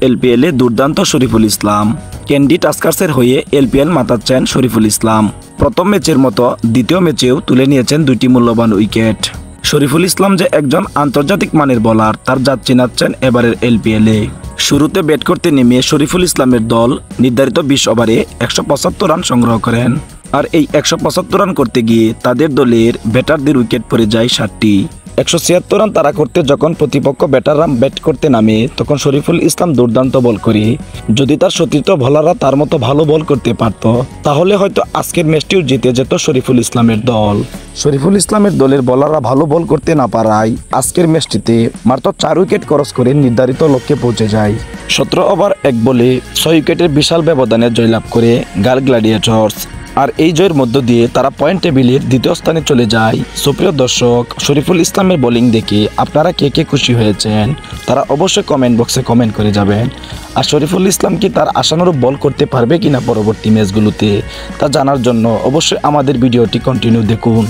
এলপিএলে দুর্দান্ত শরীফুল ইসলাম। ক্যান্ডি টাস্কার্সের হয়ে এলপিএল মাতাচ্ছেন শরীফুল ইসলাম। প্রথম ম্যাচের মতো দ্বিতীয় ম্যাচেও তুলে নিয়েছেন 2টি মূল্যবান উইকেট। শরীফুল ইসলাম যে একজন আন্তর্জাতিক মানের বোলার তার জাত চিনাচ্ছেন এবারের এলপিএলে। শুরুতে ব্যাট করতে নেমে শরীফুল ইসলামের দল নির্ধারিত 20 ওভারে 175 রান সংগ্রহ করেন। আর এই 175 রান করতে গিয়ে তাদের দলের ব্যাটারদের উইকেট পড়ে যায় 7টি। 176 রান তাড়া করতে যখন প্রতিপক্ষ ব্যাটাররা ব্যাট করতে নামে তখন শরীফুল ইসলাম দুর্দান্ত বল করে। যদি তার সতীর্থ বোলাররা তার মতো ভালো বল করতে পারত তাহলে হয়তো আজকের ম্যাচটিও জিতে যেত শরীফুল ইসলামের দল। শরীফুল ইসলামের দলের বোলাররা ভালো বল করতে না পারায় আজকের ম্যাচটিতে মাত্র 4 উইকেট খরচ করে নির্ধারিত লক্ষ্যে পৌঁছে যায়। 17 ওভার 1 বলে 6 উইকেটের বিশাল ব্যবধানে জয়লাভ করে গাল গ্ল্যাডিয়েটর্স। আর এই জয়ের মধ্য দিয়ে তারা পয়েন্ট টেবিলের 2য় স্থানে চলে যায়। সুপ্রিয় দর্শক, শরীফুল ইসলামের বোলিং দেখে আপনারা কে কে খুশি হয়েছেন তারা অবশ্যই কমেন্ট বক্সে কমেন্ট করে যাবেন। আর শরীফুল ইসলাম কি তার আশানুরূপ বল করতে পারবে কিনা পরবর্তী ম্যাচগুলোতে তা জানার জন্য অবশ্যই আমাদের ভিডিওটি কন্টিনিউ দেখুন।